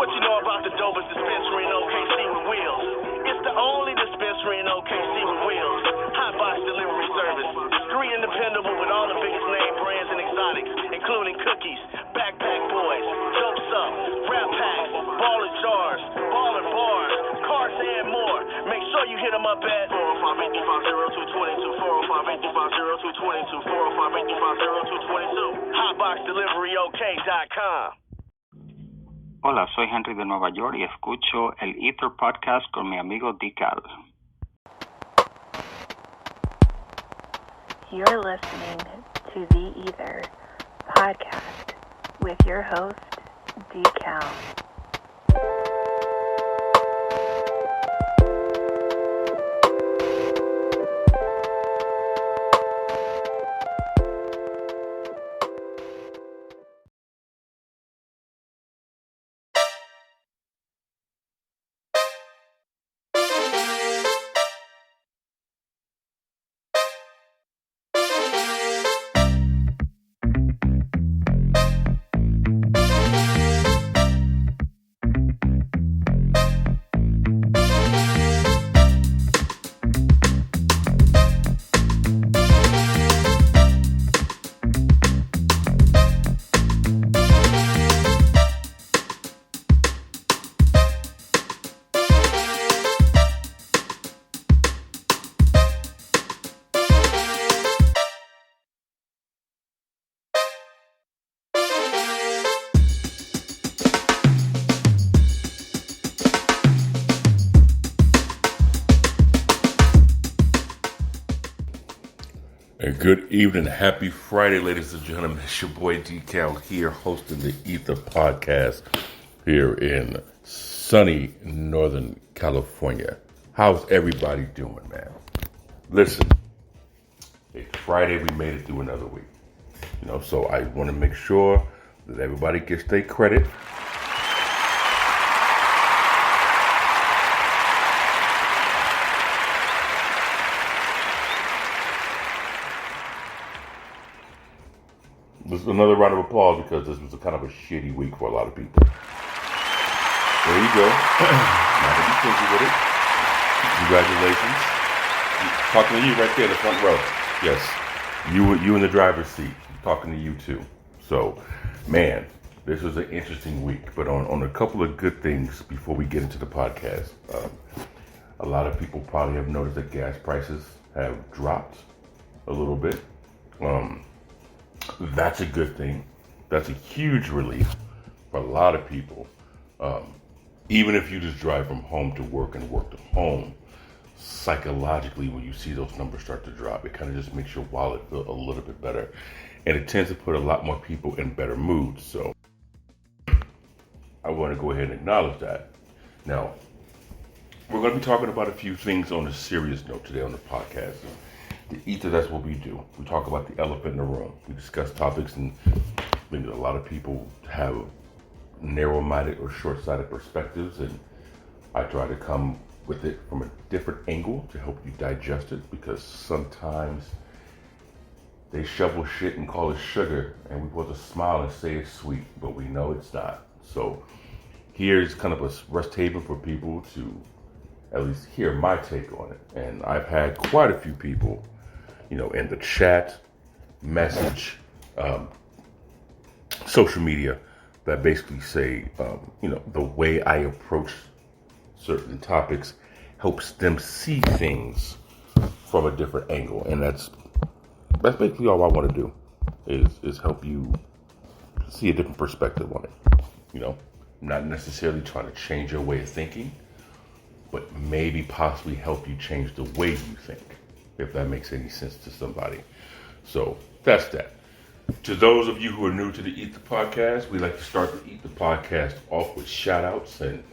What you know about the dopest dispensary in OKC with wheels? It's the only dispensary in OKC with wheels. Hot box delivery service. 3 and dependable with all the biggest name brands and exotics, including Cookies, Backpack Boys, Dopes Up, Rap Packs, Baller Jars, Baller Bars, Cars, and more. Make sure you hit them up at 405-835-0222, 405-835-0222, 405-835-0222, hotboxdeliveryok.com. Hola, soy Henry de Nueva York y escucho el E.I.T.H.R podcast con mi amigo N.I.L. You're listening to the E.I.T.H.R podcast with your host, N.I.L. And good evening. Happy Friday, ladies and gentlemen. It's your boy N.I.L here hosting the E.I.T.H.R podcast here in sunny Northern California. How's everybody doing, man? Listen, it's Friday. We made it through another week. So I want to make sure that everybody gets their credit. This is another round of applause because this was a kind of a shitty week for a lot of people. There you go. Not to be stingy with it. Congratulations. Talking to you right there in the front row. Yes. You in the driver's seat. Talking to you too. So, man, this was an interesting week. But on a couple of good things before we get into the podcast. A lot of people probably have noticed that gas prices have dropped a little bit. That's a good thing. That's a huge relief for a lot of people. Even if you just drive from home to work and work to home, psychologically, when you see those numbers start to drop, it kind of just makes your wallet feel a little bit better. And it tends to put a lot more people in better moods. So I want to go ahead and acknowledge that. Now, we're going to be talking about a few things on a serious note today on the podcast. The E.I.T.H.R, that's what we do. We talk about the elephant in the room. We discuss topics, and maybe a lot of people have narrow-minded or short-sighted perspectives, and I try to come with it from a different angle to help you digest it, because sometimes they shovel shit and call it sugar, and we're supposed to smile and say it's sweet, but we know it's not. So here's kind of a rest haven for people to at least hear my take on it. And I've had quite a few people, in the chat, message, social media, that basically say, the way I approach certain topics helps them see things from a different angle. And that's basically all I want to do is help you see a different perspective on it. Not necessarily trying to change your way of thinking, but maybe possibly help you change the way you think, if that makes any sense to somebody. So that's that. To those of you who are new to the E.I.T.H.R podcast, we like to start the E.I.T.H.R podcast off with shout outs. And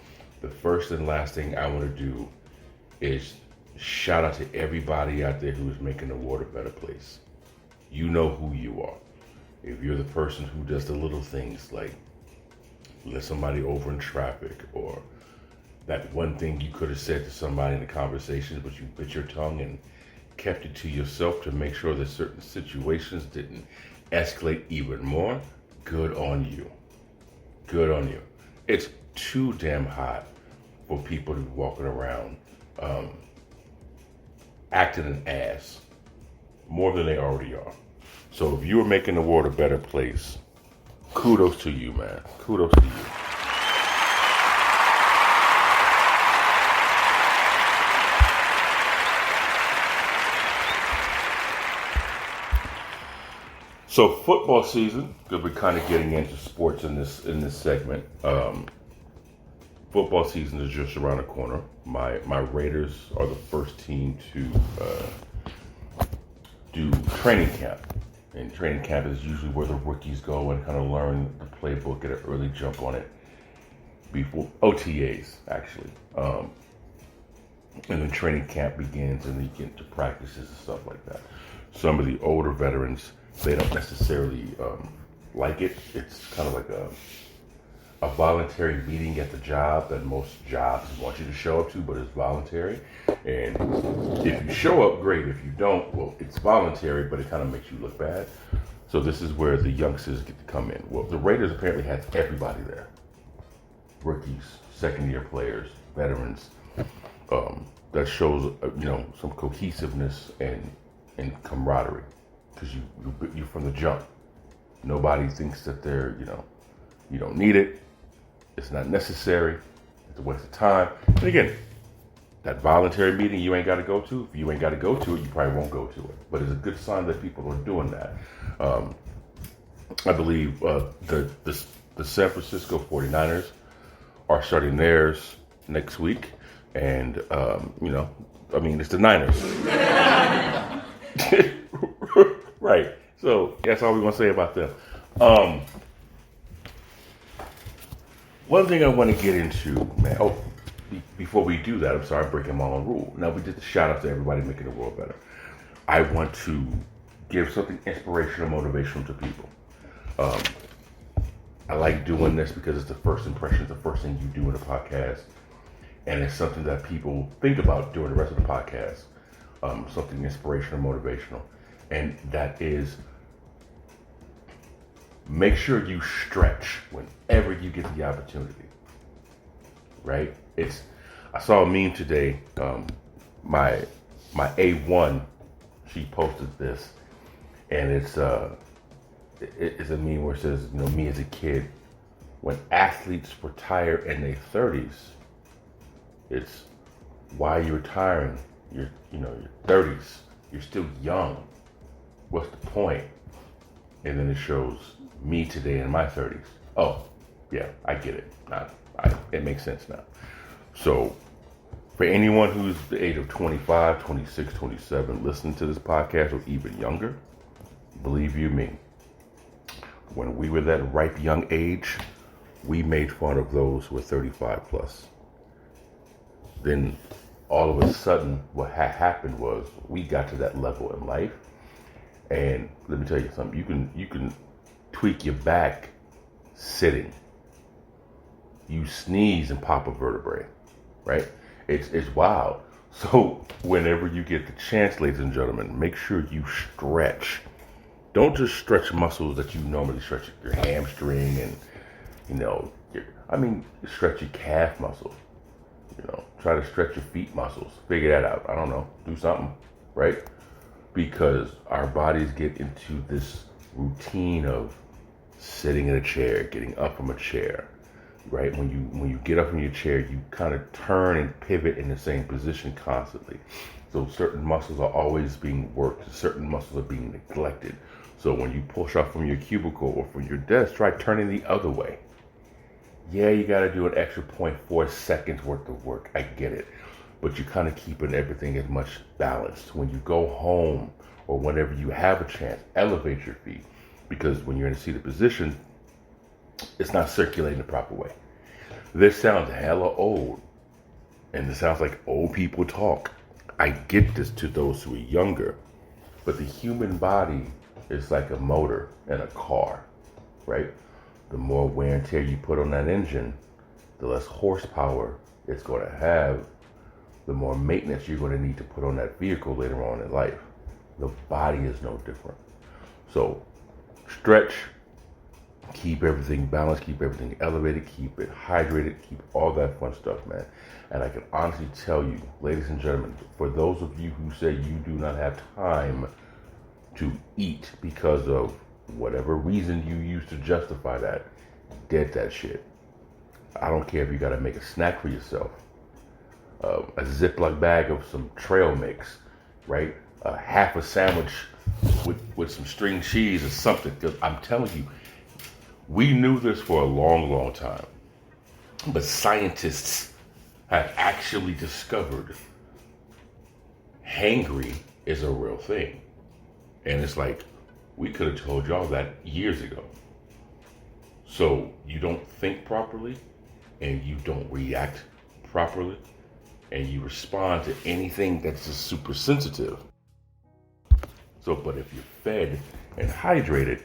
the first and last thing I want to do is shout out to everybody out there who is making the world a better place. You know who you are. If you're the person who does the little things like let somebody over in traffic, or that one thing you could have said to somebody in a conversation, but you bit your tongue and kept it to yourself to make sure that certain situations didn't escalate even more, good on you. Good on you. It's too damn hot for people to be walking around acting an ass more than they already are. So if you're making the world a better place, kudos to you, man. Kudos to you. So football season, because we're kind of getting into sports in this segment. Football season is just around the corner. My Raiders are the first team to do training camp. And training camp is usually where the rookies go and kind of learn the playbook, get an early jump on it before OTAs, actually. And then training camp begins and then you get into practices and stuff like that. Some of the older veterans, they don't necessarily like it. It's kind of like a voluntary meeting at the job that most jobs want you to show up to, but it's voluntary. And if you show up, great. If you don't, well, it's voluntary, but it kind of makes you look bad. So this is where the youngsters get to come in. Well, the Raiders apparently had everybody there. Rookies, second-year players, veterans. That shows, some cohesiveness and camaraderie. Because you're from the jump. Nobody thinks that they're, you don't need it. It's not necessary. It's a waste of time. And again, that voluntary meeting you ain't got to go to. If you ain't got to go to it, you probably won't go to it. But it's a good sign that people are doing that. I believe the San Francisco 49ers are starting theirs next week. And, it's the Niners. Right. So that's all we want to say about them. One thing I want to get into, man. Oh, before we do that, I'm sorry, I'm breaking my own rule. Now we did the shout out to everybody making the world better. I want to give something inspirational, motivational to people. I like doing this because it's the first impression, the first thing you do in a podcast. And it's something that people think about during the rest of the podcast. Something inspirational, motivational. And that is, make sure you stretch whenever you get the opportunity. Right? I saw a meme today. My A1, she posted this, and it's a meme where it says, me as a kid, when athletes retire in their 30s, it's why are you retiring? You're 30s. You're still young. What's the point? And then it shows me today in my 30s. Oh, yeah, I get it. It makes sense now. So for anyone who's the age of 25, 26, 27, listening to this podcast, or even younger, believe you me, when we were that ripe young age, we made fun of those who were 35 plus. Then all of a sudden, what happened was we got to that level in life. And let me tell you something, you can tweak your back sitting. You sneeze and pop a vertebrae, right? It's wild. So whenever you get the chance, ladies and gentlemen, make sure you stretch. Don't just stretch muscles that you normally stretch, your hamstring and, stretch your calf muscles. Try to stretch your feet muscles. Figure that out. I don't know. Do something, right? Because our bodies get into this routine of sitting in a chair, getting up from a chair, right? When you get up from your chair, you kind of turn and pivot in the same position constantly. So certain muscles are always being worked. Certain muscles are being neglected. So when you push off from your cubicle or from your desk, try turning the other way. Yeah, you got to do an extra 0.4 seconds worth of work. I get it. But you're kind of keeping everything as much balanced. When you go home or whenever you have a chance, elevate your feet. Because when you're in a seated position, it's not circulating the proper way. This sounds hella old. And it sounds like old people talk. I get this to those who are younger. But the human body is like a motor in a car, right? The more wear and tear you put on that engine, the less horsepower it's going to have, the more maintenance you're going to need to put on that vehicle later on in life. The body is no different. So stretch, Keep everything balanced, keep everything elevated, keep it hydrated, keep all that fun stuff, man. And I can honestly tell you, ladies and gentlemen, for those of you who say you do not have time to eat because of whatever reason you use to justify that, dead that shit. I don't care if you got to make a snack for yourself, a Ziploc bag of some trail mix, right? Half a sandwich with some string cheese or something. Because I'm telling you, we knew this for a long, long time. But scientists have actually discovered hangry is a real thing. And it's like, we could have told y'all that years ago. So you don't think properly, and you don't react properly, and you respond to anything that's just super sensitive. So, but if you're fed and hydrated,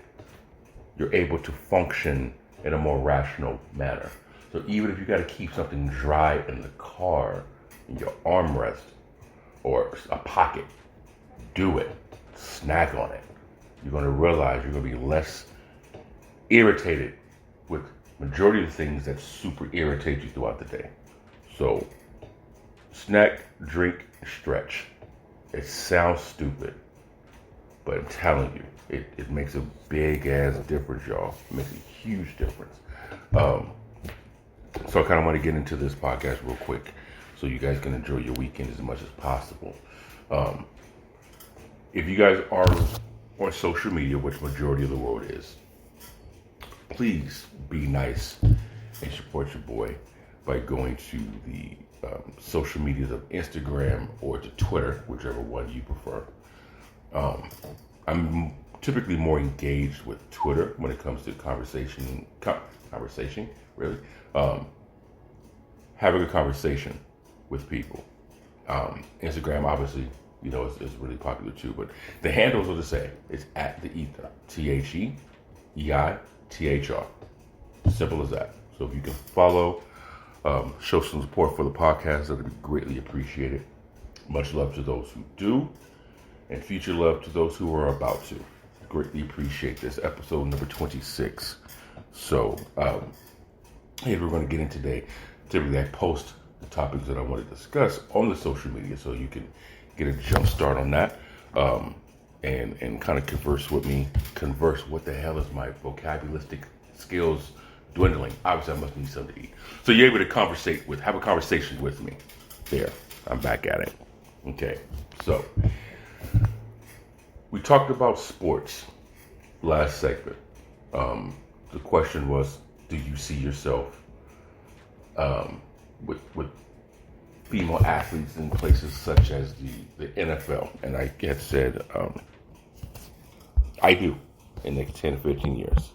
you're able to function in a more rational manner. So even if you got to keep something dry in the car, in your armrest, or a pocket, do it. Snack on it. You're going to realize you're going to be less irritated with majority of the things that super irritate you throughout the day. So, snack, drink, stretch. It sounds stupid, but I'm telling you, it makes a big ass difference, y'all. It makes a huge difference. So I kind of want to get into this podcast real quick so you guys can enjoy your weekend as much as possible. If you guys are on social media, which majority of the world is, please be nice and support your boy by going to the social medias of Instagram or to Twitter, whichever one you prefer. I'm typically more engaged with Twitter when it comes to conversation, really. Having a conversation with people. Instagram, obviously, you know, is really popular too, but the handles are the same. It's at the E.I.T.H.R. T-H-E-E-I-T-H-R. Simple as that. So if you can follow, show some support for the podcast, that would be greatly appreciated. Much love to those who do, and future love to those who are about to. Greatly appreciate this. Episode number 26. So, hey, we're going to get in today. Typically, I post the topics that I want to discuss on the social media, so you can get a jump start on that, and kind of converse with me. Converse. What the hell is my vocabulistic skills dwindling? Obviously, I must need something to eat. So you're able to have a conversation with me. There, I'm back at it. Okay, so we talked about sports last segment. The question was, do you see yourself with female athletes in places such as the NFL? And I had said, I do, in the next 10 to 15 years.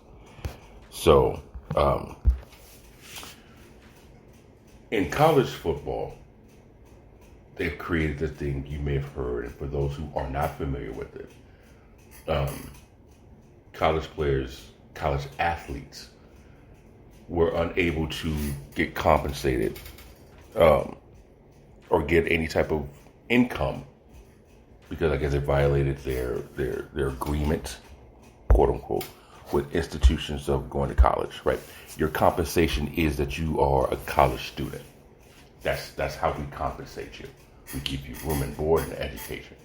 So, in college football, they've created this thing you may have heard, and for those who are not familiar with it, college athletes were unable to get compensated or get any type of income because I guess it violated their agreement, quote unquote, with institutions of going to college, right? Your compensation is that you are a college student. That's how we compensate you. We give you room and board and education.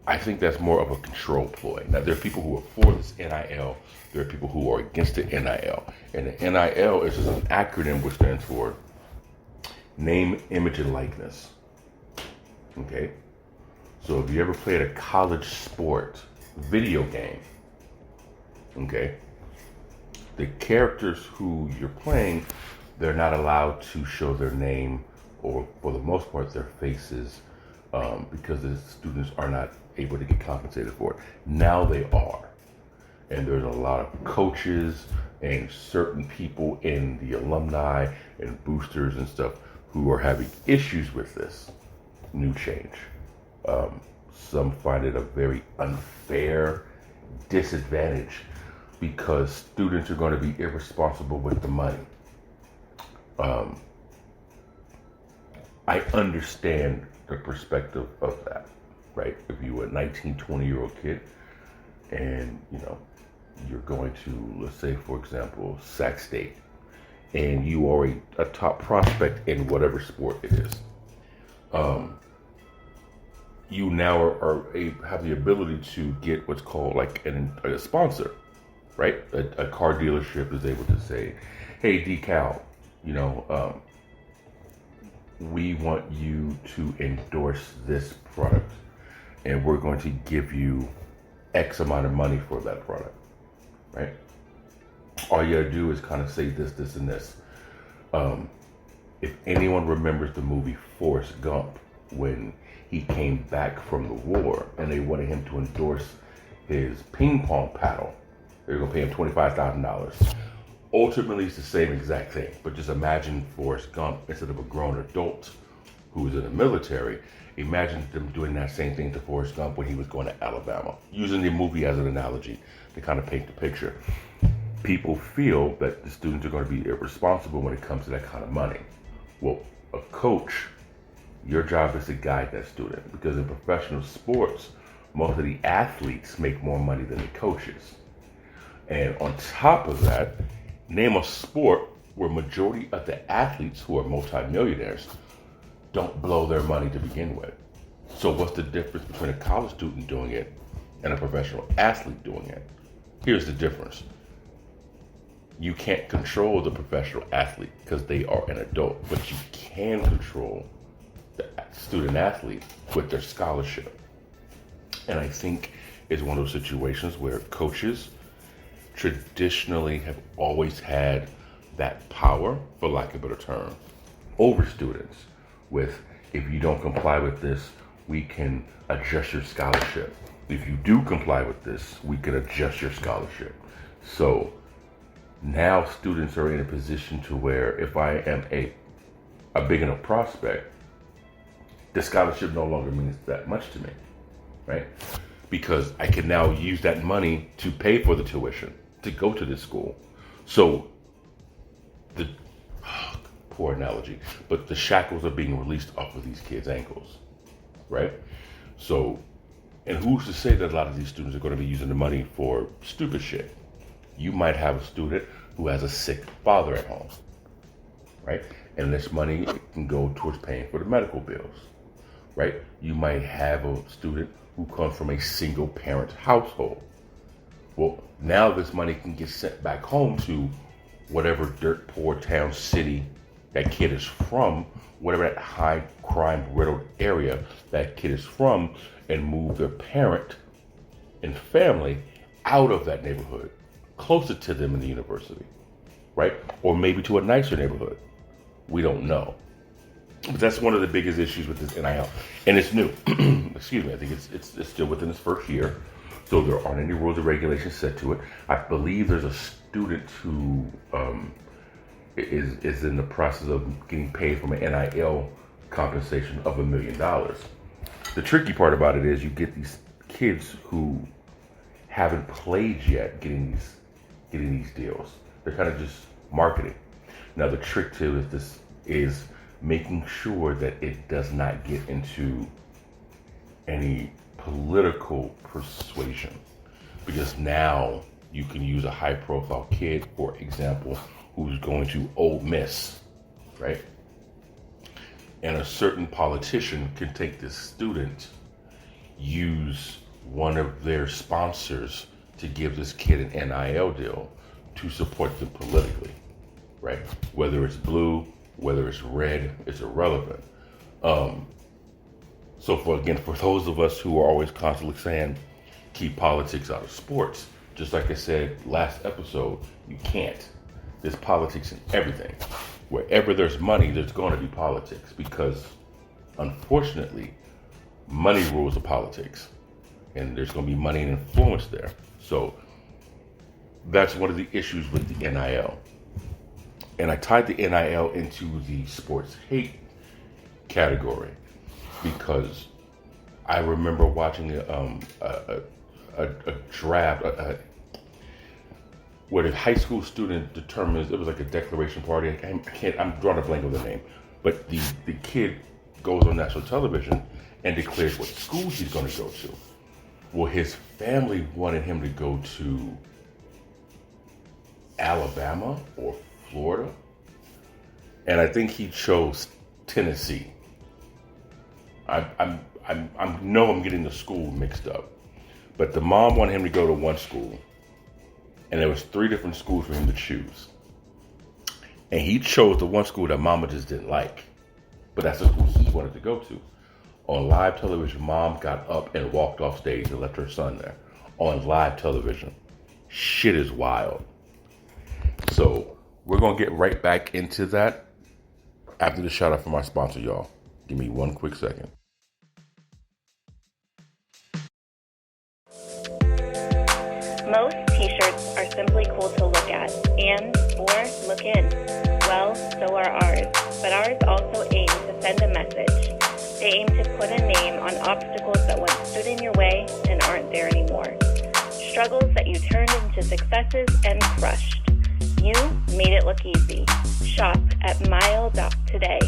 I think that's more of a control ploy. Now, there are people who are for this N.I.L. There are people who are against the N.I.L. And the N.I.L. is just an acronym which stands for name, image, and likeness. Okay? So if you ever played a college sport video game, okay, the characters who you're playing, they're not allowed to show their name or, for the most part, their faces because the students are not able to get compensated for it. Now they are. And there's a lot of coaches and certain people in the alumni and boosters and stuff who are having issues with this new change. Some find it a very unfair disadvantage because students are going to be irresponsible with the money. I understand the perspective of that, right? If you were a 19, 20-year-old kid and, you know, you're going to, let's say, for example, Sac State, and you are a top prospect in whatever sport it is. You now have the ability to get what's called like a sponsor, right? A car dealership is able to say, hey, DeKalb, we want you to endorse this product, and we're going to give you X amount of money for that product, right? All you gotta do is kind of say this, this, and this. If anyone remembers the movie Forrest Gump, when he came back from the war and they wanted him to endorse his ping pong paddle, they were gonna pay him $25,000. Ultimately, it's the same exact thing, but just imagine Forrest Gump instead of a grown adult who was in the military. Imagine them doing that same thing to Forrest Gump when he was going to Alabama, using the movie as an analogy to kind of paint the picture. People feel that the students are going to be irresponsible when it comes to that kind of money. Well, a coach, your job is to guide that student, because in professional sports, most of the athletes make more money than the coaches. And on top of that, name a sport where majority of the athletes who are multimillionaires don't blow their money to begin with. So what's the difference between a college student doing it and a professional athlete doing it? Here's the difference. You can't control the professional athlete because they are an adult, but you can control the student athlete with their scholarship. And I think it's one of those situations where coaches traditionally have always had that power, for lack of a better term, over students with, if you don't comply with this, we can adjust your scholarship. If you do comply with this, we can adjust your scholarship. So now students are in a position to where if I am a big enough prospect, the scholarship no longer means that much to me, right? Because I can now use that money to pay for the tuition to go to this school. So poor analogy, but the shackles are being released off of these kids' ankles, right? So, and who's to say that a lot of these students are going to be using the money for stupid shit? You might have a student who has a sick father at home, right? And this money can go towards paying for the medical bills, right? You might have a student who comes from a single parent household. Well, now this money can get sent back home to whatever dirt poor town, city that kid is from, whatever that high crime riddled area that kid is from, and move their parent and family out of that neighborhood, closer to them in the university, right? Or maybe to a nicer neighborhood. We don't know. But that's one of the biggest issues with this NIL. And it's new. Excuse me, I think it's still within its first year. So there aren't any rules or regulations set to it. I believe there's a student who is in the process of getting paid from an NIL compensation of $1 million. The tricky part about it is you get these kids who haven't played yet getting these deals. They're kind of just marketing. Now the trick to this is making sure that it does not get into any political persuasion, because now you can use a high profile kid, for example, who's going to Ole Miss, right? And a certain politician can take this student, use one of their sponsors to give this kid an NIL deal to support them politically, right? Whether it's blue, whether it's red, it's irrelevant. So for those of us who are always constantly saying, keep politics out of sports, just like I said last episode, you can't. There's politics in everything. Wherever there's money, there's going to be politics, because unfortunately, money rules the politics, and there's going to be money and influence there. So that's one of the issues with the NIL. And I tied the NIL into the sports hate category, because I remember watching a draft where the high school student determines, it was like a declaration party. I'm drawing a blank of the name, but the kid goes on national television and declares what school he's going to go to. Well, his family wanted him to go to Alabama or Florida. And I think he chose Tennessee. I know I'm getting the school mixed up. But the mom wanted him to go to one school. And there was 3 different schools for him to choose. And he chose the one school that mama just didn't like. But that's the school he wanted to go to. On live television, mom got up and walked off stage and left her son there. On live television. Shit is wild. So we're going to get right back into that after the shout out from our sponsor, y'all. Give me one quick second. Most t-shirts are simply cool to look at and or look in. Well, so are ours. But ours also aim to send a message. They aim to put a name on obstacles that once stood in your way and aren't there anymore. Struggles that you turned into successes and crushed. You made it look easy. Shop at N.I.L.today.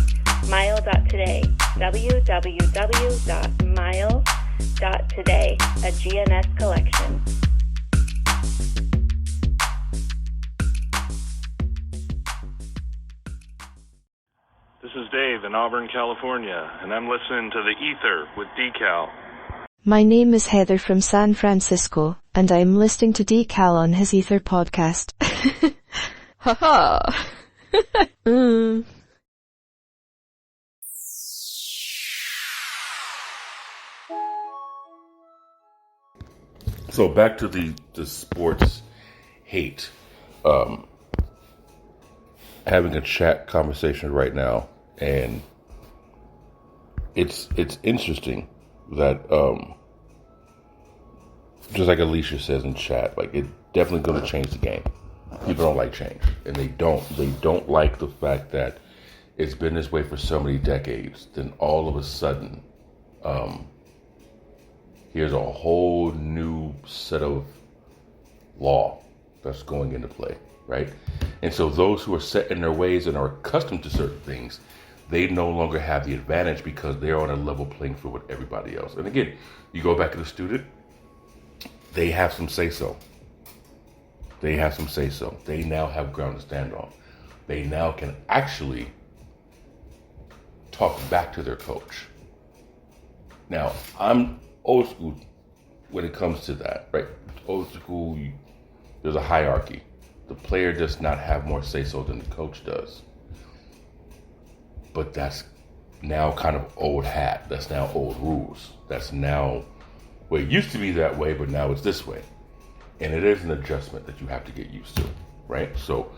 N.I.L.today. www.N.I.L.today. A GNS collection. This is Dave in Auburn, California, and I'm listening to the E.I.T.H.R with D.Cal. My name is Heather from San Francisco, and I'm listening to D.Cal on his E.I.T.H.R podcast. Haha. So back to the sports hate. Having a chat conversation right now, and it's interesting that just like Alicia says in chat, like it's definitely going to change the game. People don't like change, and they don't like the fact that it's been this way for so many decades. Then all of a sudden, here's a whole new set of law that's going into play, right? And so those who are set in their ways and are accustomed to certain things, they no longer have the advantage because they're on a level playing field with everybody else. And again, you go back to the student, they have some say-so. They have some say-so. They now have ground to stand on. They now can actually talk back to their coach. Now, I'm old school when it comes to that, right? Old school, there's a hierarchy. The player does not have more say-so than the coach does. But that's now kind of old hat. That's now old rules. That's now, well, it used to be that way, but now it's this way. And it is an adjustment that you have to get used to, right? So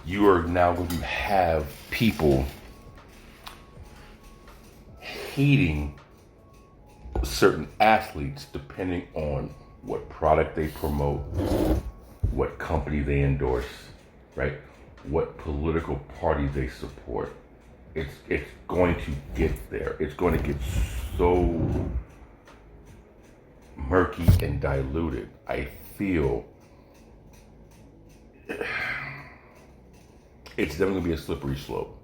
you are now going to have people hating certain athletes depending on what product they promote, what company they endorse, right? What political party they support. It's going to get there. It's going to get so murky and diluted. I feel it's definitely going to be a slippery slope.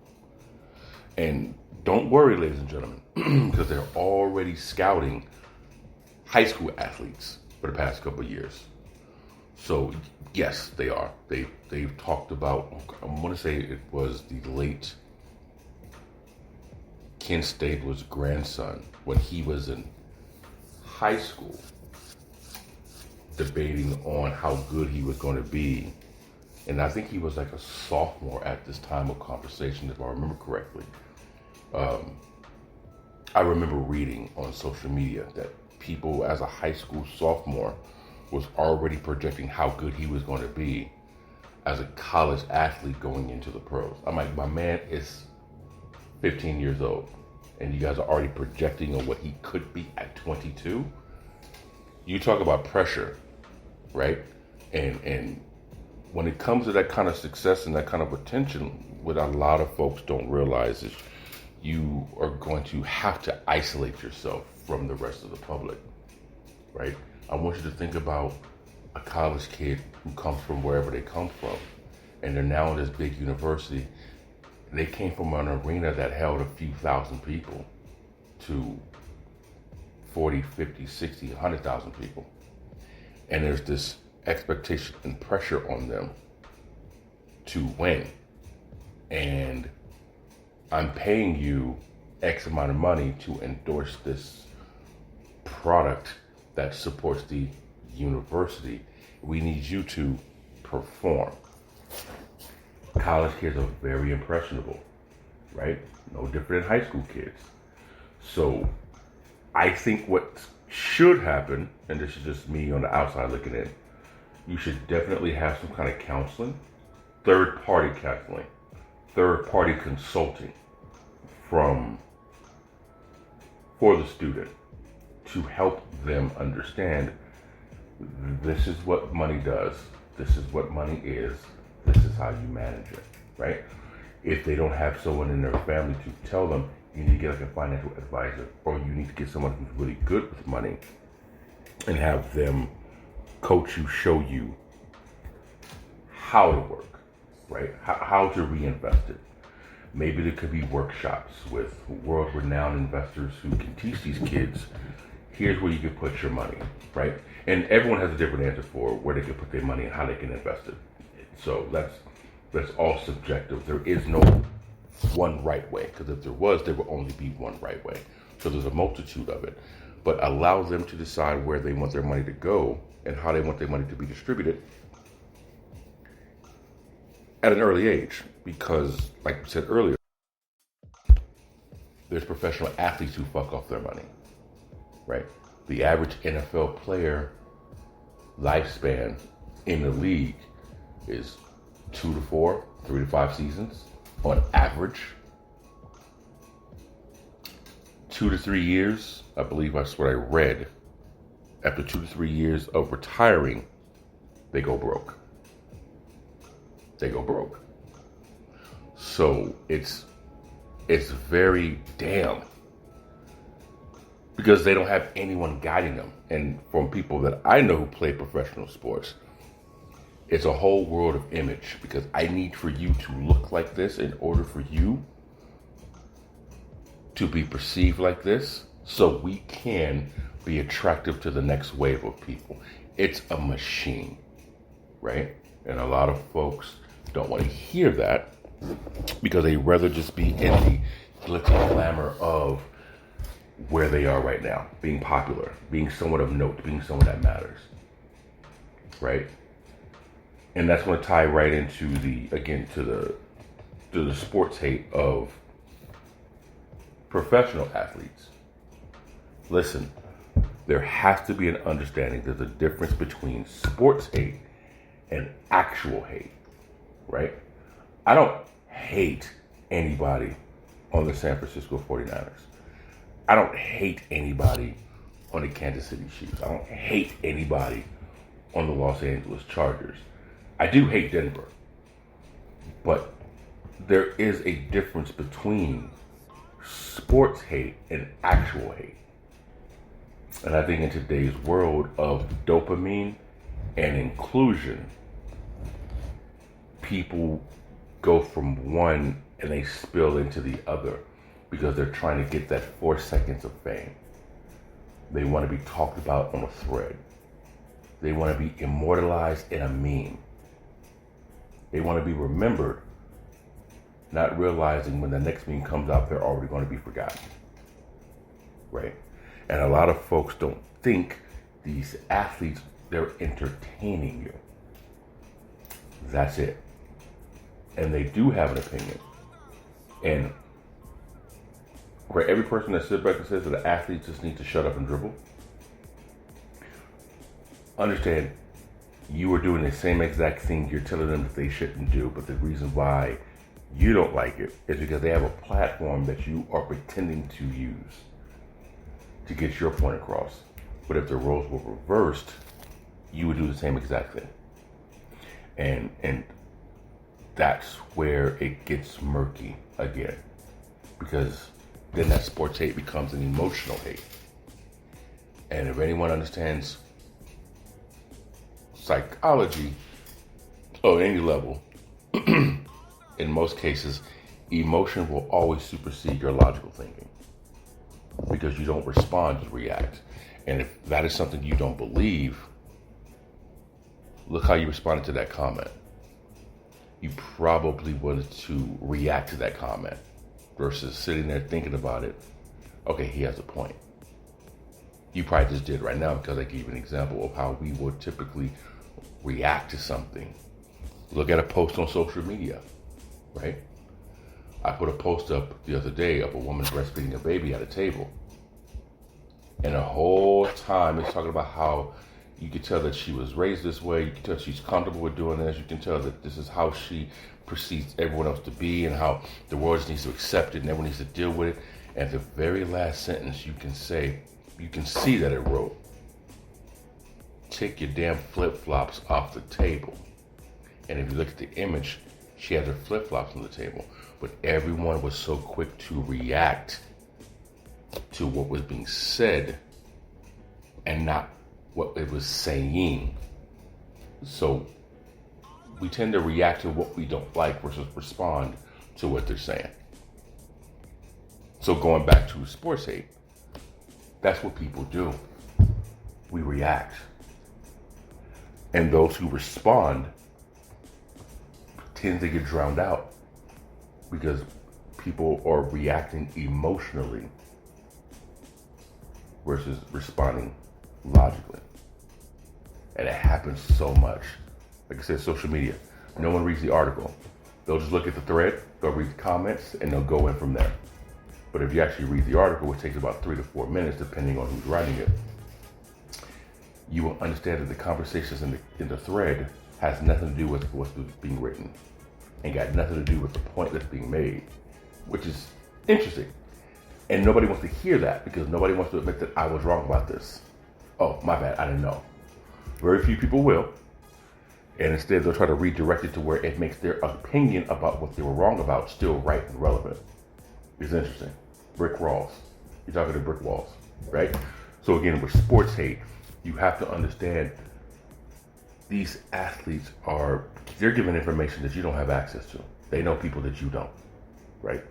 And don't worry, ladies and gentlemen, because they're already scouting high school athletes for the past couple of years. So yes, they are. They've talked about, I want to say it was the late Kent Stabler's grandson when he was in high school, debating on how good he was going to be. And I think he was like a sophomore at this time of conversation, if I remember correctly. I remember reading on social media that people as a high school sophomore was already projecting how good he was going to be as a college athlete going into the pros. I'm like, my man is 15 years old, and you guys are already projecting on what he could be at 22. You talk about pressure, right? And when it comes to that kind of success and that kind of attention, what a lot of folks don't realize is you are going to have to isolate yourself from the rest of the public, right? I want you to think about a college kid who comes from wherever they come from, and they're now in this big university. They came from an arena that held a few thousand people to 40, 50, 60, 100,000 people. And there's this expectation and pressure on them to win. And I'm paying you X amount of money to endorse this product that supports the university. We need you to perform. College kids are very impressionable, right? No different than high school kids. So I think what should happen, and this is just me on the outside looking in, you should definitely have some kind of counseling, third-party counseling, third-party consulting for the student to help them understand this is what money does, this is what money is, this is how you manage it, right? If they don't have someone in their family to tell them, you need to get like a financial advisor, or you need to get someone who's really good with money and have them coach you, show you how to work, right? How to reinvest it. Maybe there could be workshops with world-renowned investors who can teach these kids, here's where you can put your money, right? And everyone has a different answer for where they can put their money and how they can invest it. So that's all subjective. There is no one right way, because if there was, there would only be one right way. So there's a multitude of it. But allow them to decide where they want their money to go and how they want their money to be distributed at an early age. Because, like I said earlier, there's professional athletes who fuck off their money, right? The average NFL player lifespan in the league is 2 to 4, 3 to 5 seasons on average. 2 to 3 years, I believe that's what I read. After 2 to 3 years of retiring, they go broke. They go broke. So it's very damn, because they don't have anyone guiding them. And from people that I know who play professional sports, it's a whole world of image, because I need for you to look like this in order for you to be perceived like this, so we can be attractive to the next wave of people. It's a machine, right? And a lot of folks don't want to hear that, because they rather just be in the glitz and glamour of where they are right now, being popular, being someone of note, being someone that matters, right? And that's going to tie right into the sports hate of professional athletes. Listen, there has to be an understanding. There's a difference between sports hate and actual hate, right? I don't hate anybody on the San Francisco 49ers. I don't hate anybody on the Kansas City Chiefs. I don't hate anybody on the Los Angeles Chargers. I do hate Denver. But there is a difference between sports hate and actual hate. And I think in today's world of dopamine and inclusion, people go from one and they spill into the other because they're trying to get that 4 seconds of fame. They want to be talked about on a thread. They want to be immortalized in a meme. They want to be remembered, not realizing when the next meme comes out, they're already going to be forgotten. Right? And a lot of folks don't think these athletes, they're entertaining you. That's it. And they do have an opinion. And for every person that sits back and says that the athletes just need to shut up and dribble, understand you are doing the same exact thing you're telling them that they shouldn't do, but the reason why you don't like it is because they have a platform that you are pretending to use to get your point across. But if the roles were reversed, you would do the same exact thing. And that's where it gets murky again, because then that sports hate becomes an emotional hate. And if anyone understands psychology on any level, in most cases, emotion will always supersede your logical thinking, because you don't respond, you react. And if that is something you don't believe, look how you responded to that comment. you probably wanted to react to that comment versus sitting there thinking about it. Okay, he has a point. You probably just did right now because I gave you an example of how we would typically react to something. Look at a post on social media, right? I put a post up the other day of a woman breastfeeding a baby at a table. And the whole time it's talking about how you can tell that she was raised this way. You can tell she's comfortable with doing this. You can tell that this is how she perceives everyone else to be and how the world just needs to accept it and everyone needs to deal with it. And the very last sentence you can see that it wrote, take your damn flip-flops off the table. And if you look at the image, she had her flip-flops on the table. But everyone was so quick to react to what was being said and not what it was saying. So we tend to react to what we don't like versus respond to what they're saying. So going back to sports hate, that's what people do. We react. And those who respond tend to get drowned out because people are reacting emotionally versus responding logically. And it happens so much. Like I said, social media. No one reads the article. They'll just look at the thread, they'll read the comments, and they'll go in from there. But if you actually read the article, which takes about 3 to 4 minutes, depending on who's writing it, you will understand that the conversations in the thread has nothing to do with what's being written and got nothing to do with the point that's being made, which is interesting. And nobody wants to hear that because nobody wants to admit that I was wrong about this. Oh, my bad, I didn't know. Very few people will. And instead they'll try to redirect it to where it makes their opinion about what they were wrong about still right and relevant. It's interesting. Brick walls. You're talking to brick walls, right? So again, with sports hate, you have to understand these athletes they're given information that you don't have access to. They know people that you don't, right?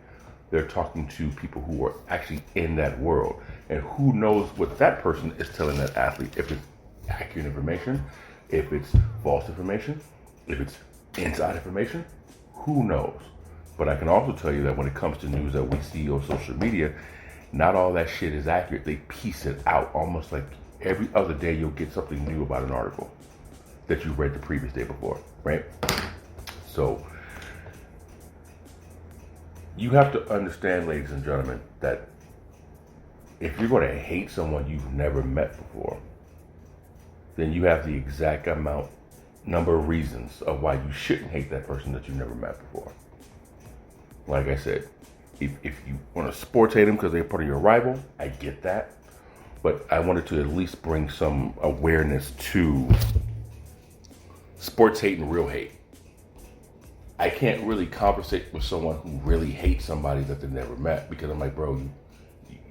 They're talking to people who are actually in that world. And who knows what that person is telling that athlete, if it's accurate information, if it's false information, if it's inside information, who knows? But I can also tell you that when it comes to news that we see on social media, not all that shit is accurate. They piece it out almost like every other day you'll get something new about an article that you read the previous day before, right? So you have to understand, ladies and gentlemen, that if you're going to hate someone you've never met before, then you have the exact number of reasons of why you shouldn't hate that person that you've never met before. Like I said, if you want to sports hate them because they're part of your rival, I get that. But I wanted to at least bring some awareness to sports hate and real hate. I can't really conversate with someone who really hates somebody that they've never met because I'm like, bro,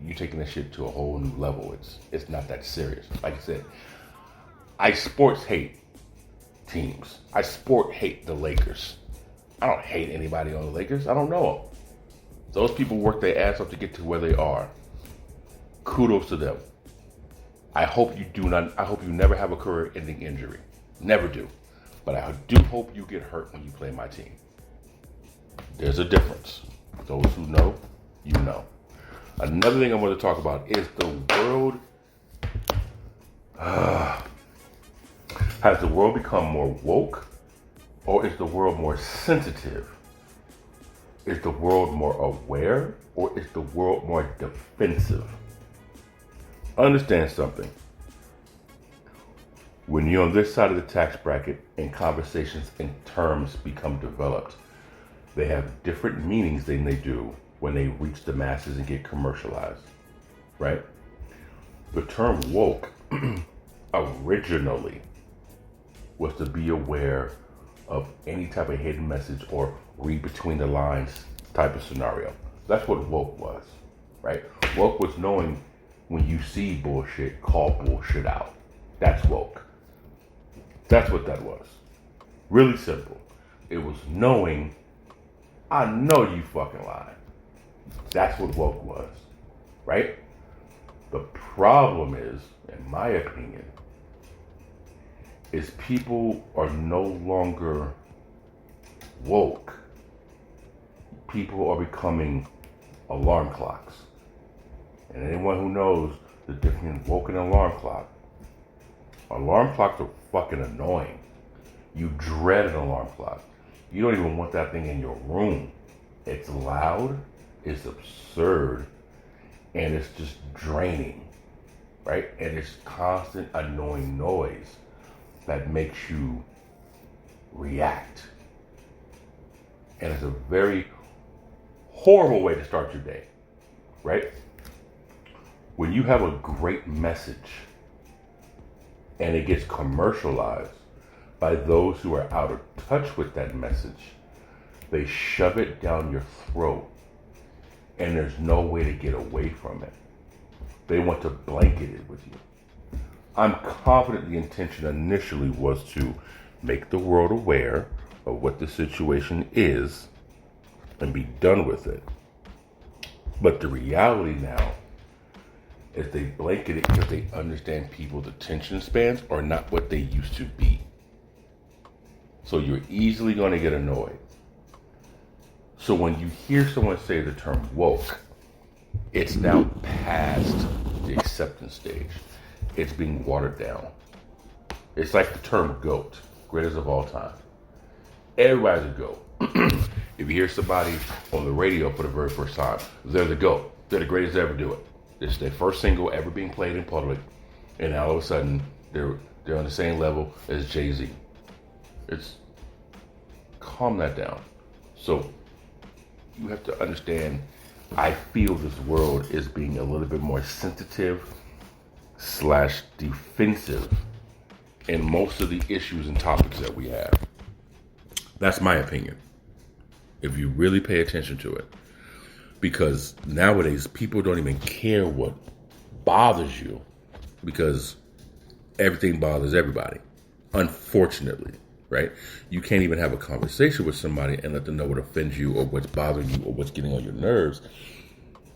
you're taking this shit to a whole new level. It's not that serious. Like I said, I sports hate teams. I sport hate the Lakers. I don't hate anybody on the Lakers. I don't know them. Those people work their ass off to get to where they are. Kudos to them. I hope you never have a career-ending injury. Never do. But I do hope you get hurt when you play my team. There's a difference. Those who know, you know. Another thing I want to talk about is the world. Has the world become more woke, or is the world more sensitive? Is the world more aware, or is the world more defensive? Understand something. When you're on this side of the tax bracket and conversations and terms become developed, they have different meanings than they do when they reach the masses and get commercialized, right? The term woke originally was to be aware of any type of hidden message or read between the lines type of scenario. That's what woke was, right? Woke was knowing when you see bullshit, call bullshit out. That's woke. That's what that was. Really simple. It was knowing, I know you fucking lying. That's what woke was, right? The problem is, in my opinion, is people are no longer woke, people are becoming alarm clocks. And anyone who knows the difference between woke and alarm clocks are fucking annoying. You dread an alarm clock. You don't even want that thing in your room. It's loud, it's absurd, and it's just draining, right? And it's constant annoying noise that makes you react. And it's a very horrible way to start your day, right? When you have a great message and it gets commercialized by those who are out of touch with that message, they shove it down your throat and there's no way to get away from it. They want to blanket it with you. I'm confident the intention initially was to make the world aware of what the situation is and be done with it. But the reality now is they blanket it because they understand people's attention spans are not what they used to be. So you're easily going to get annoyed. So when you hear someone say the term woke, it's now past the acceptance stage. It's being watered down. It's like the term GOAT, greatest of all time. Everybody's a GOAT. If you hear somebody on the radio for the very first time, they're the GOAT. They're the greatest to ever do it. It's their first single ever being played in public, and all of a sudden they're on the same level as Jay-Z. It's calm that down. So you have to understand, I feel this world is being a little bit more sensitive / defensive in most of the issues and topics that we have. That's my opinion. If you really pay attention to it. Because nowadays people don't even care what bothers you because everything bothers everybody. Unfortunately, right? You can't even have a conversation with somebody and let them know what offends you or what's bothering you or what's getting on your nerves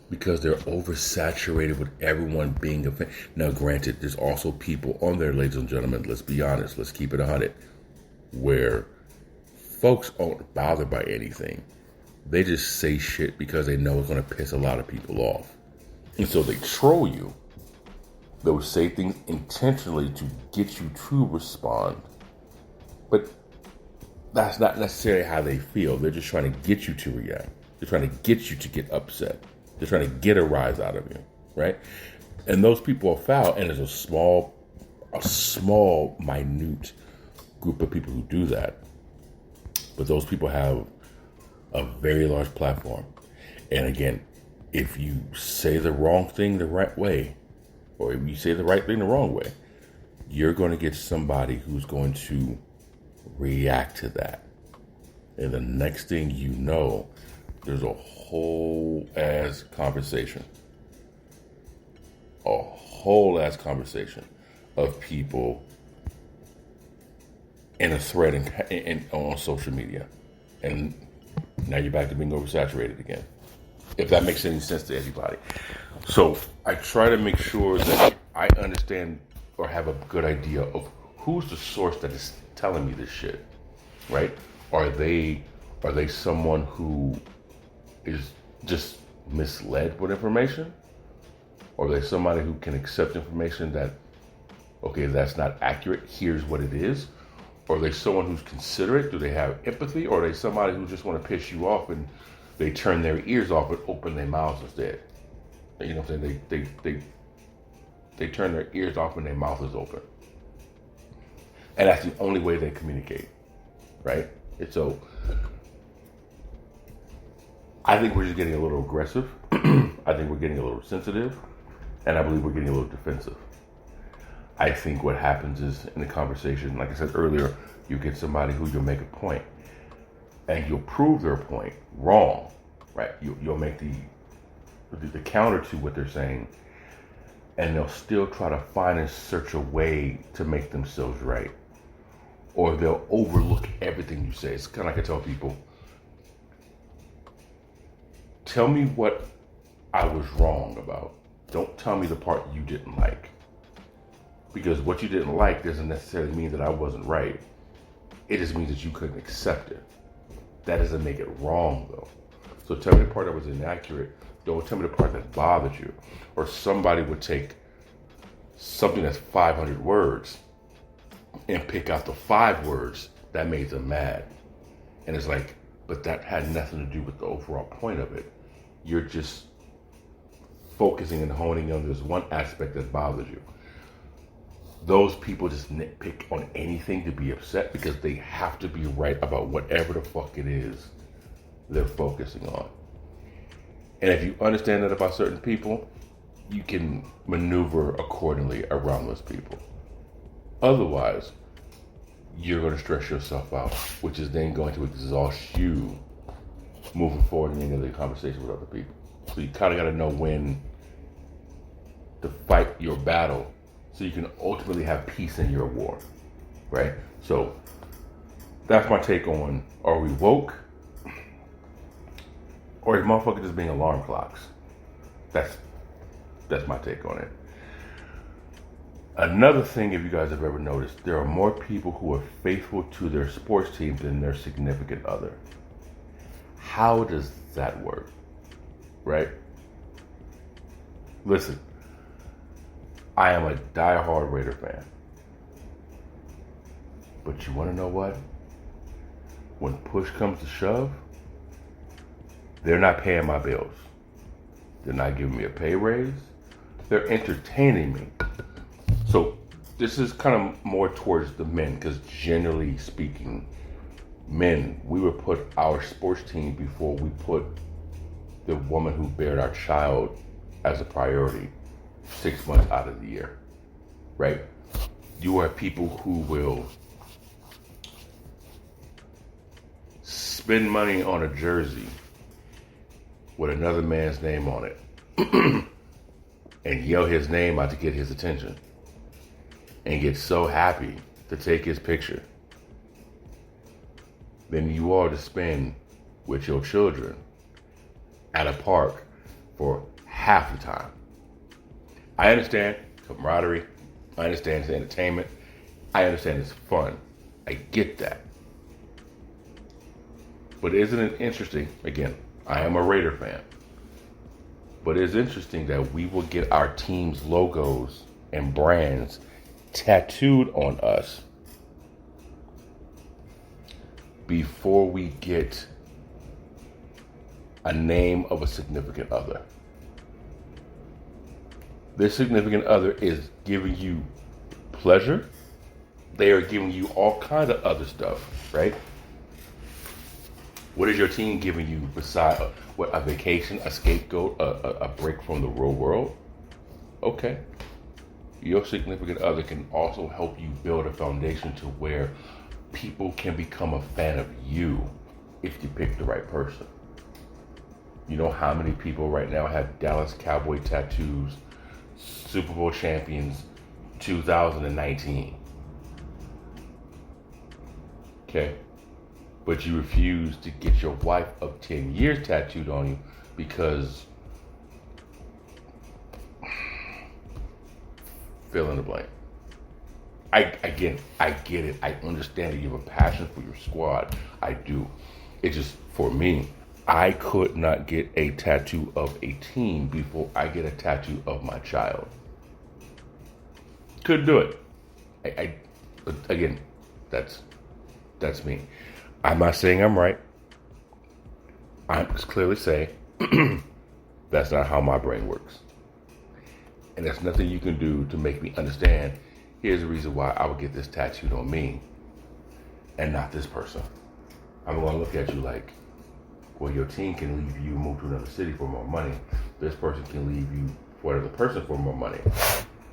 because they're oversaturated with everyone being offended. Now, granted, there's also people on there, ladies and gentlemen, let's be honest, let's keep it 100, where folks aren't bothered by anything. They just say shit because they know it's going to piss a lot of people off. And so they troll you. They'll say things intentionally to get you to respond. But that's not necessarily how they feel. They're just trying to get you to react. They're trying to get you to get upset. They're trying to get a rise out of you, right? And those people are foul. And there's a small, minute group of people who do that. But those people have a very large platform. And again, if you say the wrong thing the right way, or if you say the right thing the wrong way, you're going to get somebody who's going to react to that. And the next thing you know, there's a whole ass conversation. A whole ass conversation of people in a thread on social media. And now you're back to being oversaturated again. If that makes any sense to anybody. So I try to make sure that I understand or have a good idea of who's the source that is telling me this shit, right? Are they someone who is just misled with information? Or are they somebody who can accept information that, okay, that's not accurate, here's what it is? Or are they someone who's considerate? Do they have empathy? Or are they somebody who just want to piss you off and they turn their ears off and open their mouths instead? You know what I'm saying? They turn their ears off and their mouth is open. And that's the only way they communicate, right? And so I think we're just getting a little aggressive. I think we're getting a little sensitive. And I believe we're getting a little defensive. I think what happens is in the conversation, like I said earlier, you get somebody who you'll make a point and you'll prove their point wrong, right? You'll make the counter to what they're saying, and they'll still try to find and search a way to make themselves right. Or they'll overlook everything you say. It's kind of like I tell people, tell me what I was wrong about. Don't tell me the part you didn't like. Because what you didn't like doesn't necessarily mean that I wasn't right. It just means that you couldn't accept it. That doesn't make it wrong, though. So tell me the part that was inaccurate. Don't tell me the part that bothered you. Or somebody would take something that's 500 words and pick out the 5 words that made them mad. And it's like, but that had nothing to do with the overall point of it. You're just focusing and honing on this one aspect that bothers you. Those people just nitpick on anything to be upset because they have to be right about whatever the fuck it is they're focusing on. And if you understand that about certain people, you can maneuver accordingly around those people. Otherwise, you're going to stress yourself out, which is then going to exhaust you moving forward in any other conversation with other people. So you kind of got to know when to fight your battle so you can ultimately have peace in your war, right? So that's my take on, are we woke? Or is motherfuckers just being alarm clocks? That's my take on it. Another thing, if you guys have ever noticed, there are more people who are faithful to their sports team than their significant other. How does that work? Right? Listen, I am a diehard Raider fan. But you want to know what? When push comes to shove, they're not paying my bills. They're not giving me a pay raise. They're entertaining me. So this is kind of more towards the men, because generally speaking, men, we would put our sports team before we put the woman who bared our child as a priority 6 months out of the year, right? You are people who will spend money on a jersey with another man's name on it and yell his name out to get his attention and get so happy to take his picture than you are to spend with your children at a park for half the time. I understand camaraderie. I understand it's entertainment. I understand it's fun. I get that. But isn't it interesting? Again, I am a Raider fan. But it's interesting that we will get our team's logos and brands tattooed on us before we get a name of a significant other. This significant other is giving you pleasure. They are giving you all kinds of other stuff, right? What is your team giving you besides a vacation, a scapegoat, a break from the real world? Okay. Your significant other can also help you build a foundation to where people can become a fan of you if you pick the right person. You know how many people right now have Dallas Cowboy tattoos, Super Bowl champions 2019? Okay. But you refuse to get your wife of 10 years tattooed on you because fill in the blank. I get it. I understand that you have a passion for your squad. I do. It's just, for me, I could not get a tattoo of a team before I get a tattoo of my child. Couldn't do it. But again, that's me. I'm not saying I'm right. I'm just clearly saying that's not how my brain works. And there's nothing you can do to make me understand, here's the reason why I would get this tattooed on me and not this person. I'm going to look at you like, well, your team can leave you, move to another city for more money. This person can leave you for another person for more money.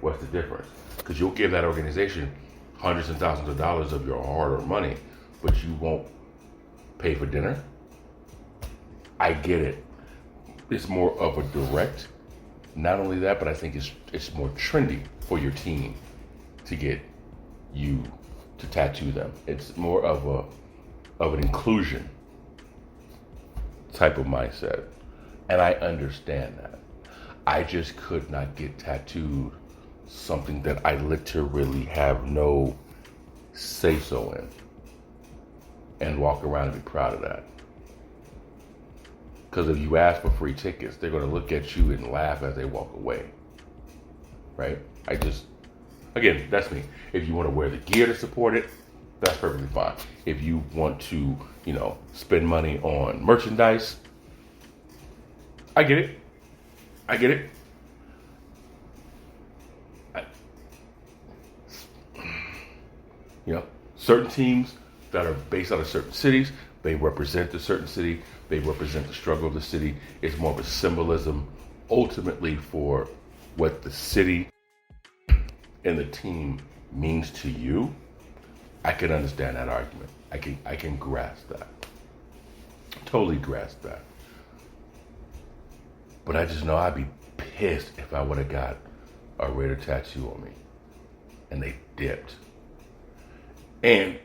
What's the difference? Because you'll give that organization hundreds and thousands of dollars of your hard-earned money, but you won't pay for dinner. I get it. It's more of a direct. Not only that, but I think it's more trendy for your team to get you to tattoo them. It's more of an inclusion type of mindset. And I understand that. I just could not get tattooed something that I literally have no say-so in and walk around and be proud of that. Because if you ask for free tickets, they're going to look at you and laugh as they walk away. Right? Again, that's me. If you want to wear the gear to support it, that's perfectly fine. If you want to, spend money on merchandise, I get it. Certain teams that are based out of certain cities, they represent the certain city, they represent the struggle of the city. It's more of a symbolism ultimately for what the city and the team means to you. I can understand that argument. I can grasp that. Totally grasp that. But I just know I'd be pissed if I would have got a Raider tattoo on me and they dipped. And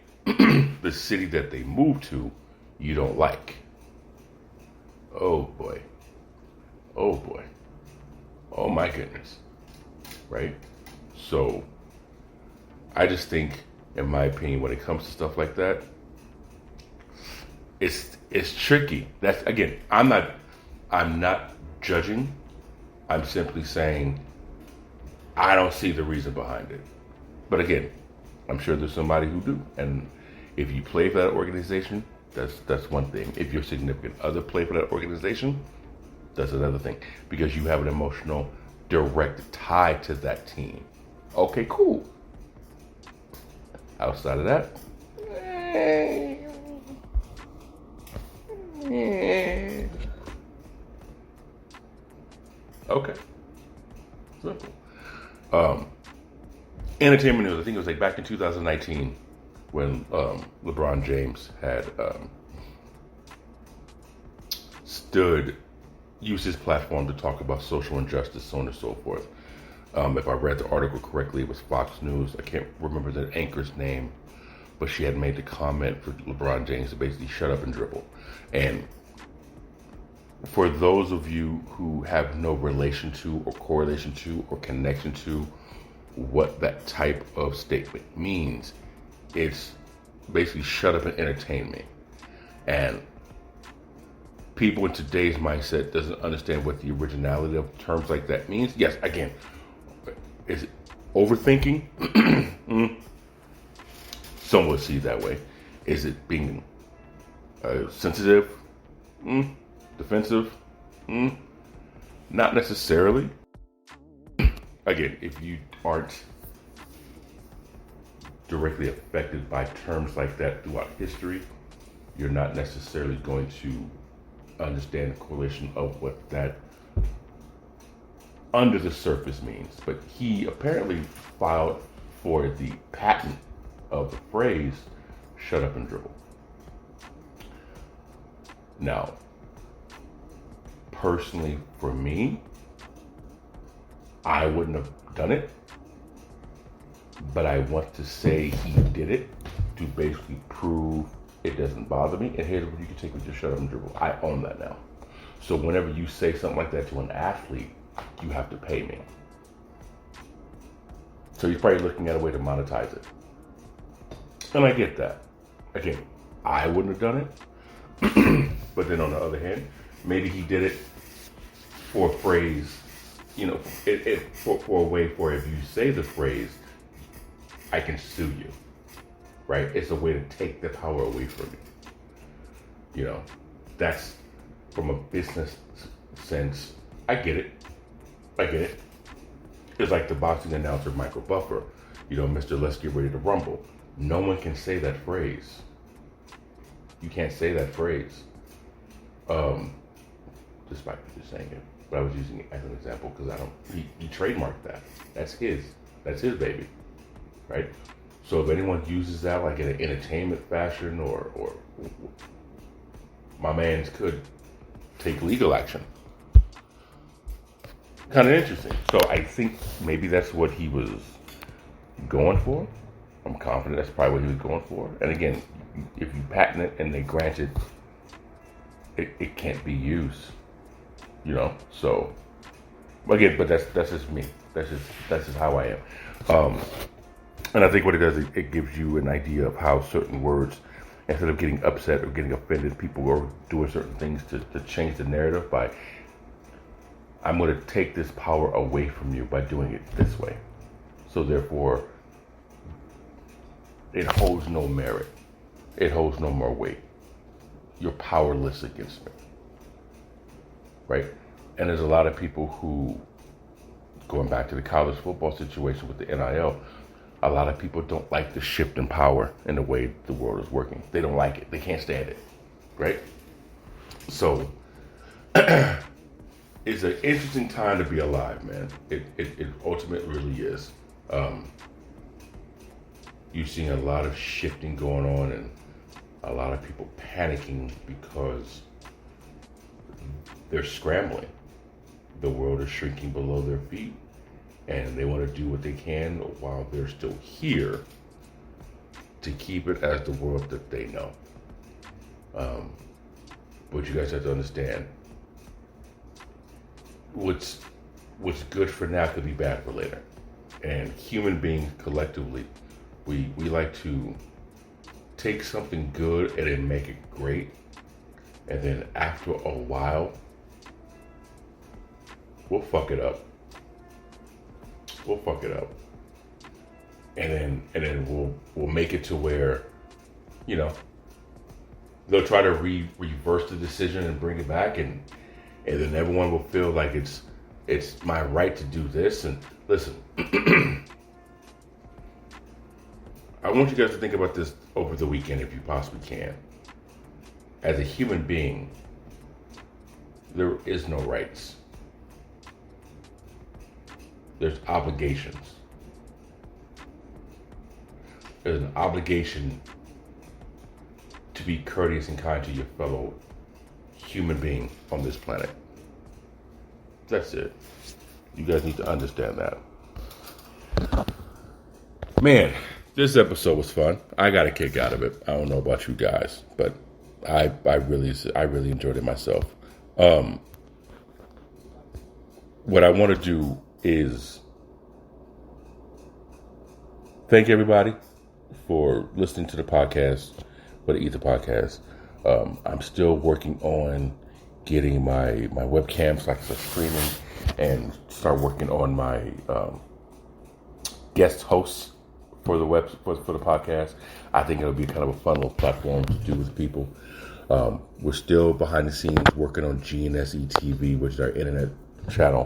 the city that they moved to, you don't like. Oh boy. Oh my goodness. Right? So I just think, in my opinion, when it comes to stuff like that, it's tricky. That's, again, I'm not judging. I'm simply saying I don't see the reason behind it. But again, I'm sure there's somebody who do. And if you play for that organization, that's one thing. If your significant other play for that organization, that's another thing. Because you have an emotional, direct tie to that team. Okay, cool. Outside of that, okay. Simple. Entertainment news. I think it was like back in 2019 when LeBron James had used his platform to talk about social injustice, so on and so forth. If I read the article correctly, it was Fox News. I can't remember the anchor's name, but she had made the comment for LeBron James to basically shut up and dribble. And for those of you who have no relation to or correlation to or connection to what that type of statement means, it's basically shut up and entertain me. And people in today's mindset doesn't understand what the originality of terms like that means. Yes, again, is it overthinking? Some would see it that way. Is it being sensitive? Defensive? Not necessarily. Again, if you aren't directly affected by terms like that throughout history, you're not necessarily going to understand the correlation of what that under the surface means. But he apparently filed for the patent of the phrase shut up and dribble. Now, personally for me, I wouldn't have done it, but I want to say he did it to basically prove it doesn't bother me. And here's what you can take with your shut up and dribble. I own that now. So whenever you say something like that to an athlete, you have to pay me. So he's probably looking at a way to monetize it. And I get that. Again, I wouldn't have done it. But then on the other hand, maybe he did it for a phrase, for a way for if you say the phrase, I can sue you. Right? It's a way to take the power away from you. That's from a business sense. I get it. It's like the boxing announcer Michael Buffer. Mr. Let's get ready to rumble. No one can say that phrase. You can't say that phrase. Despite me just saying it. But I was using it as an example because he trademarked that. That's his baby. Right? So if anyone uses that like in an entertainment fashion or my mans could take legal action. Kind of interesting. So I think maybe that's what he was going for. I'm confident that's probably what he was going for. And again, if you patent it and they grant it, it can't be used. So again, but that's just me. That's just how I am. And I think what it does, it gives you an idea of how certain words instead of getting upset or getting offended, people are doing certain things to change the narrative by, I'm going to take this power away from you by doing it this way. So therefore, it holds no merit. It holds no more weight. You're powerless against me. Right? And there's a lot of people who, going back to the college football situation with the NIL, a lot of people don't like the shift in power in the way the world is working. They don't like it. They can't stand it. Right? So, it's an interesting time to be alive, man. It ultimately really is. You're seeing a lot of shifting going on and a lot of people panicking because they're scrambling. The world is shrinking below their feet and they want to do what they can while they're still here to keep it as the world that they know. But you guys have to understand, what's good for now could be bad for later. And human beings collectively, we like to take something good and then make it great. And then after a while, we'll fuck it up. And then we'll make it to where, they'll try to reverse the decision and bring it back, and then everyone will feel like it's my right to do this. And listen, I want you guys to think about this over the weekend if you possibly can. As a human being, there is no rights. There's obligations. There's an obligation to be courteous and kind to your fellow human being on this planet. That's it. You guys need to understand that. Man, this episode was fun. I got a kick out of it. I don't know about you guys, but I really enjoyed it myself. What I want to do is thank everybody for listening to the podcast, for the E.I.T.H.R podcast. I'm still working on getting my webcam so I can start streaming and start working on my guest hosts for the for the podcast. I think it'll be kind of a fun little platform to do with people. We're still behind the scenes working on GNSE TV, which is our internet channel.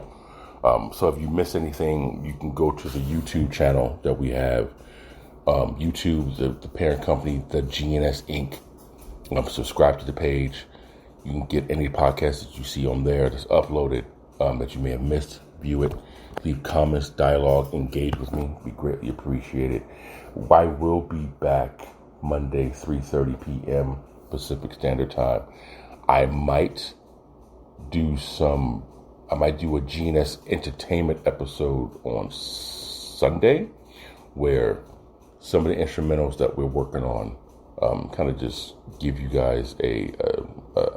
So if you miss anything, you can go to the YouTube channel that we have. YouTube, the parent company, the GNS Inc. Subscribe to the page. You can get any podcast that you see on there that's uploaded that you may have missed. View it. Leave comments, dialogue, engage with me. We greatly appreciate it. I will be back Monday, 3:30 p.m. Pacific Standard Time. I might do a GNS Entertainment episode on Sunday, where some of the instrumentals that we're working on kind of just give you guys a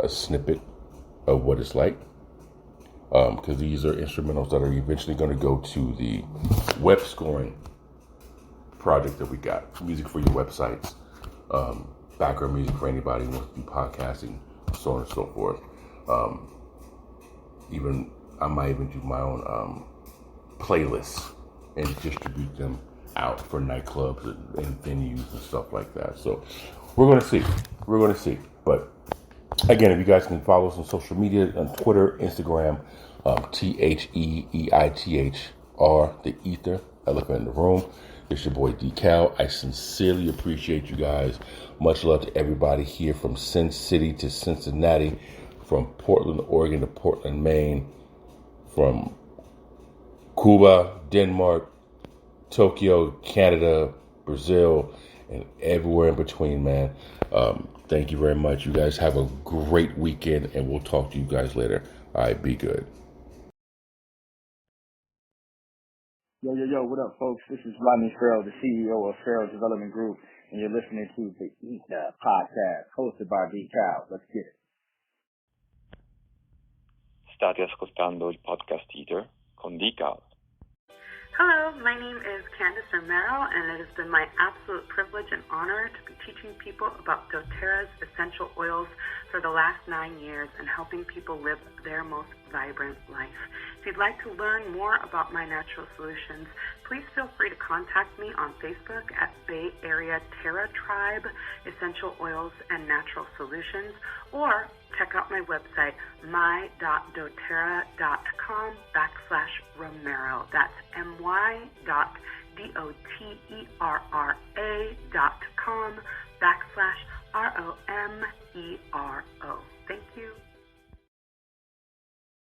snippet of what it's like. Because these are instrumentals that are eventually going to go to the web scoring project that we got. Music for your websites, background music for anybody who wants to do podcasting, so on and so forth. I might even do my own playlists and distribute them out for nightclubs and venues and stuff like that. So we're going to see. But again, if you guys can follow us on social media, on Twitter, Instagram, E.I.T.H.R, the Ether, Elephant in the Room. It's your boy D.Cal. I sincerely appreciate you guys. Much love to everybody here from Sin City to Cincinnati, from Portland, Oregon to Portland, Maine, from Cuba, Denmark, Tokyo, Canada, Brazil, and everywhere in between, man. Thank you very much. You guys have a great weekend, and we'll talk to you guys later. All right, be good. Yo, what up, folks? This is Rodney Farrell, the CEO of Farrell Development Group, and you're listening to the E.I.T.H.R podcast, hosted by D.Cal. Let's get it. State ascoltando il podcast E.I.T.H.R con D.Cal. Hello, my name is Candace Romero, and it has been my absolute privilege and honor to be teaching people about doTERRA's essential oils for the last 9 years and helping people live their most vibrant life. If you'd like to learn more about my natural solutions, please feel free to contact me on Facebook at Bay Area Terra Tribe Essential Oils and Natural Solutions, or check out my website, my.doterra.com/Romero. That's my.doterra.com/ROMERO.